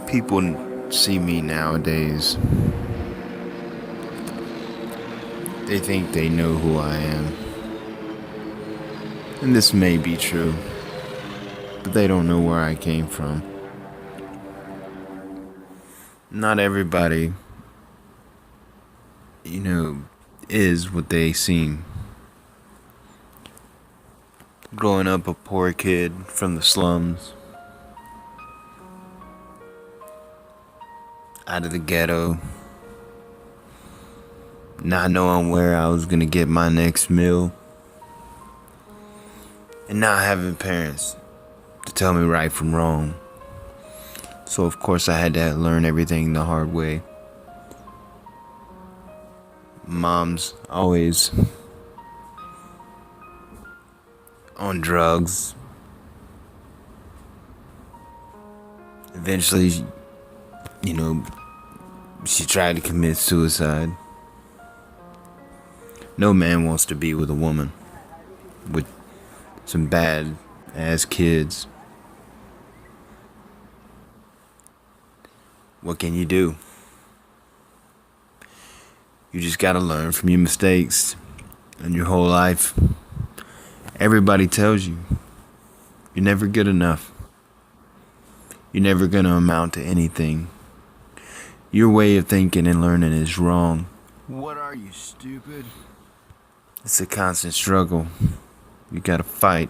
People see me nowadays, they think they know who I am. And this may be true, but they don't know where I came from. Not everybody, is what they seem. Growing up a poor kid from the slums, out of the ghetto, not knowing where I was gonna get my next meal, and not having parents to tell me right from wrong. So of course I had to learn everything the hard way. Mom's always on drugs. Eventually, she tried to commit suicide. No man wants to be with a woman with some bad ass kids. What can you do? You just gotta learn from your mistakes. And your whole life, everybody tells you you're never good enough. You're never gonna amount to anything. Your way of thinking and learning is wrong. What are you, stupid? It's a constant struggle. You gotta fight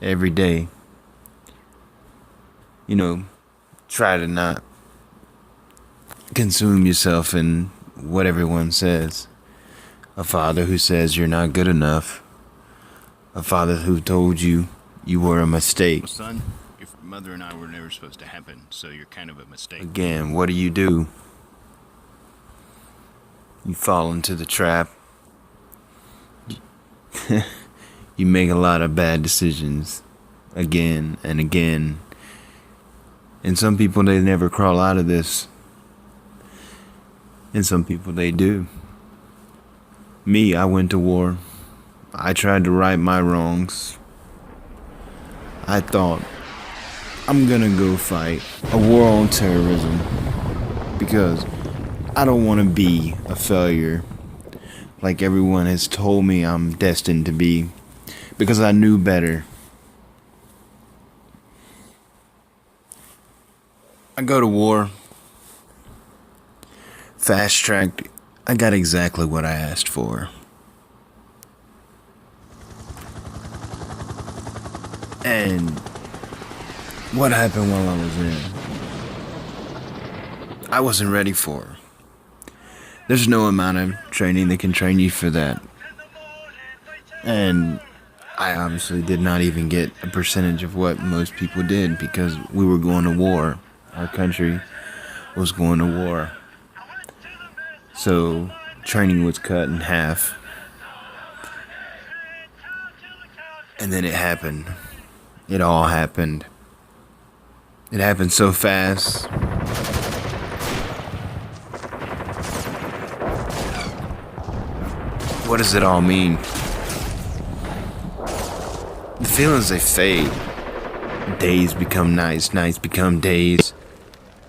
every day. Try to not consume yourself in what everyone says. A father who says you're not good enough. A father who told you you were a mistake. Well, son, your mother and I were never supposed to happen, so you're kind of a mistake. Again, what do? You fall into the trap. You make a lot of bad decisions again and again. And some people, they never crawl out of this. And some people, they do. Me, I went to war. I tried to right my wrongs. I thought, I'm gonna go fight a war on terrorism because I don't want to be a failure like everyone has told me I'm destined to be, because I knew better. I go to war, fast tracked. I got exactly what I asked for. And what happened while I was in? I wasn't ready for it. There's no amount of training that can train you for that. And I obviously did not even get a percentage of what most people did, because we were going to war. Our country was going to war. So training was cut in half. And then it happened. It all happened. It happened so fast. What does it all mean? The feelings, they fade. Days become nights, nights become days.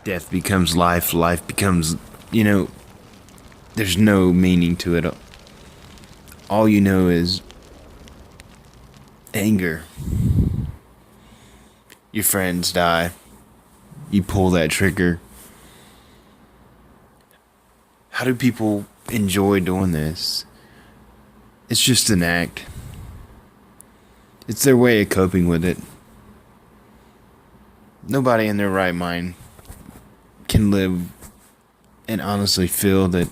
Death becomes life, life becomes, there's no meaning to it. All you know is anger. Your friends die. You pull that trigger. How do people enjoy doing this? It's just an act. It's their way of coping with it. Nobody in their right mind can live and honestly feel that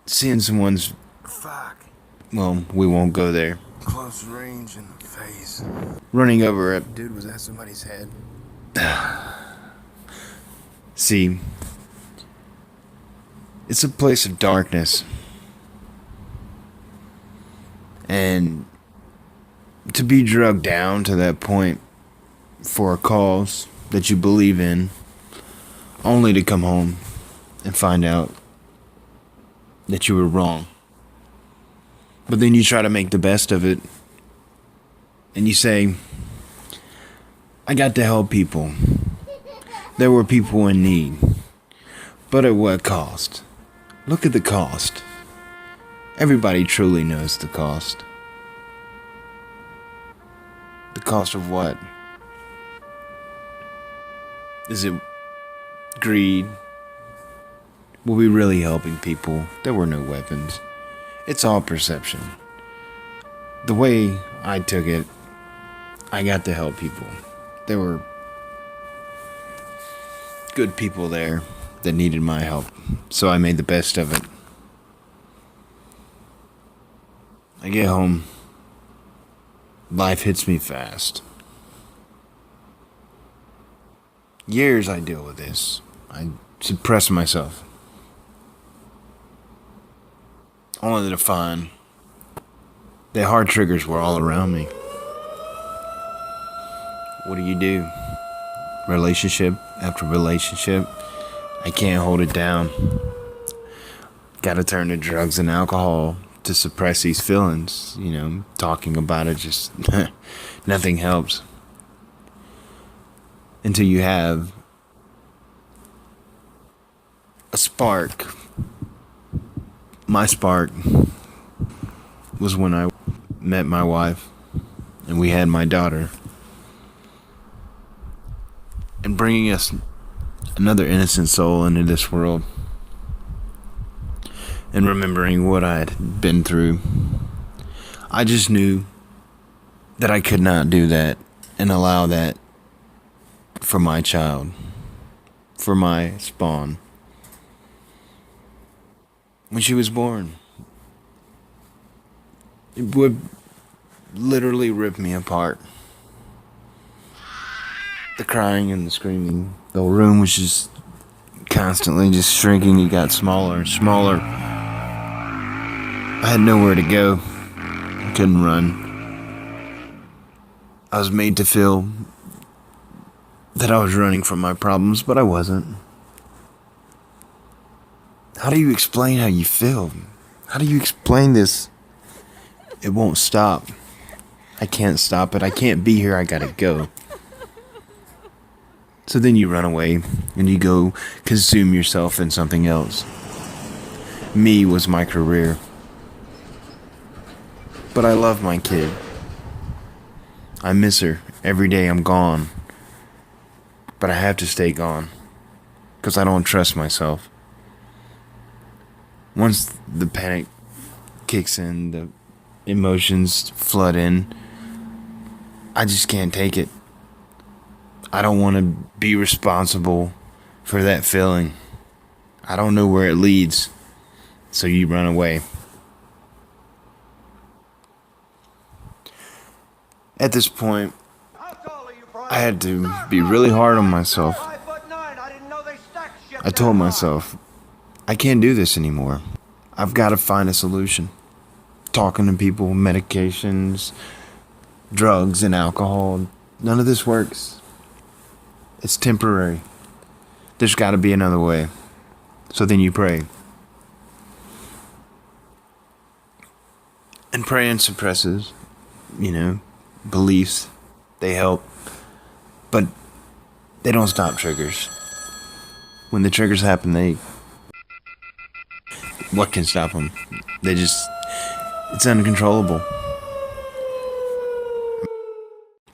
seeing someone's... Fuck. Well, we won't go there. Close range in the face. Running over it. Dude, was that somebody's head? See, it's a place of darkness. And to be drugged down to that point for a cause that you believe in, only to come home and find out that you were wrong. But then you try to make the best of it, and you say, I got to help people. There were people in need. But at what cost? Look at the cost. Everybody truly knows the cost. The cost of what? Is it greed? Were we really helping people? There were no weapons. It's all perception. The way I took it, I got to help people. There were good people there that needed my help, so I made the best of it. I get home. Life hits me fast. Years I deal with this. I suppress myself. Only to find the hard triggers were all around me. What do? Relationship after relationship. I can't hold it down. Gotta turn to drugs and alcohol to suppress these feelings. Talking about it just nothing helps. Until you have a spark. My spark was when I met my wife and we had my daughter. And bringing us another innocent soul into this world. And remembering what I had been through. I just knew that I could not do that and allow that for my child. For my spawn. When she was born, it would literally rip me apart. The crying and the screaming. The room was just constantly just shrinking. It got smaller and smaller. I had nowhere to go. I couldn't run. I was made to feel that I was running from my problems, but I wasn't. How do you explain how you feel? How do you explain this? It won't stop. I can't stop it. I can't be here. I gotta go. So then you run away and you go consume yourself in something else. Me was my career. But I love my kid. I miss her. Every day I'm gone. But I have to stay gone. Because I don't trust myself. Once the panic kicks in, the emotions flood in, I just can't take it. I don't want to be responsible for that feeling. I don't know where it leads. So you run away. At this point, I had to be really hard on myself. I told myself, I can't do this anymore. I've got to find a solution. Talking to people, medications, drugs and alcohol, none of this works. It's temporary. There's got to be another way. So then you pray. And praying suppresses, beliefs. They help. But they don't stop triggers. When the triggers happen, what can stop them? It's uncontrollable.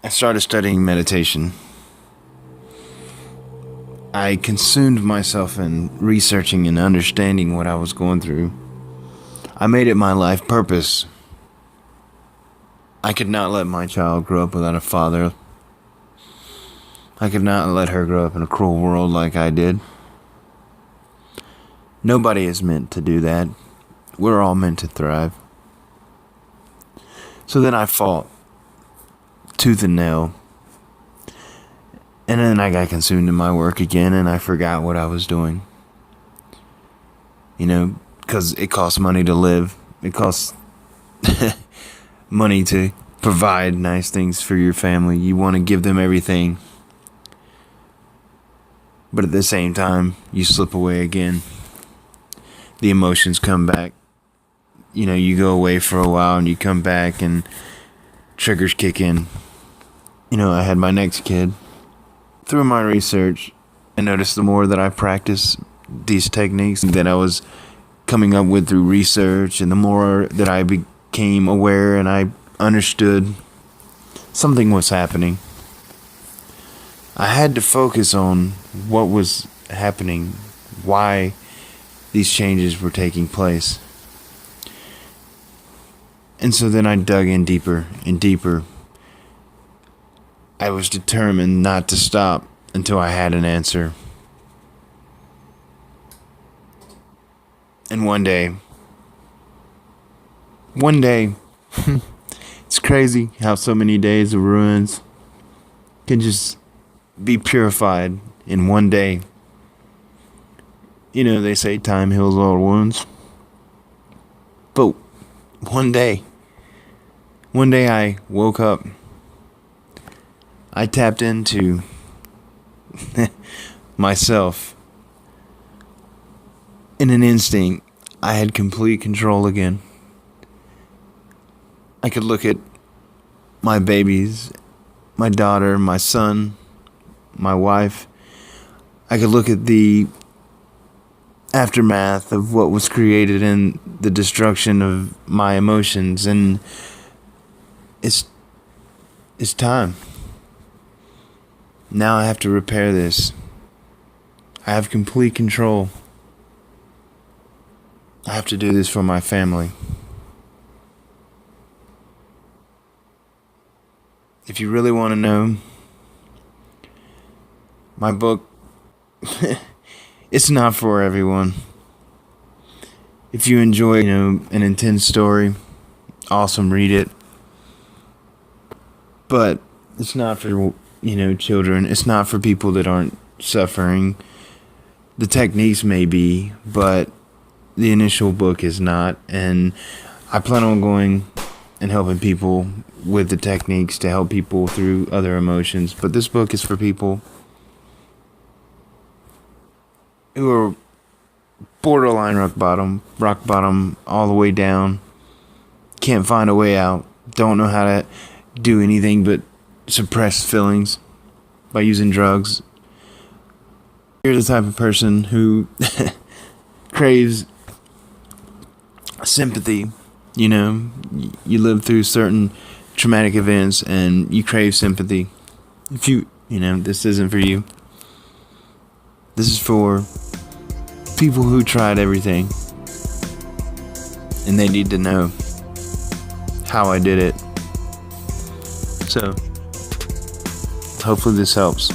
I started studying meditation. I consumed myself in researching and understanding what I was going through. I made it my life purpose. I could not let my child grow up without a father. I could not let her grow up in a cruel world like I did. Nobody is meant to do that. We're all meant to thrive. So then I fought tooth and nail. And then I got consumed in my work again and I forgot what I was doing. Because it costs money to live. It costs money to provide nice things for your family. You want to give them everything. But at the same time, you slip away again. The emotions come back. You go away for a while and you come back and triggers kick in. I had my next kid. Through my research I noticed the more that I practiced these techniques that I was coming up with through research, and the more that I became aware and I understood something was happening. I had to focus on what was happening, why these changes were taking place. And so then I dug in deeper and deeper. I was determined not to stop until I had an answer. And one day, it's crazy how so many days of ruins can just be purified in one day. You know, they say time heals all wounds. But one day I woke up. I tapped into myself. In an instinct, I had complete control again. I could look at my babies, my daughter, my son, my wife. I could look at the aftermath of what was created and the destruction of my emotions, and it's time. Now I have to repair this. I have complete control. I have to do this for my family. If you really want to know, my book, it's not for everyone. If you enjoy, an intense story, awesome, read it. But it's not for, children. It's not for people that aren't suffering. The techniques may be, but the initial book is not. And I plan on going and helping people with the techniques to help people through other emotions. But this book is for people who are borderline rock bottom all the way down, can't find a way out, don't know how to do anything but suppress feelings by using drugs. You're the type of person who craves sympathy. You live through certain traumatic events and you crave sympathy. If this isn't for you. This is for people who tried everything and they need to know how I did it. So, hopefully this helps.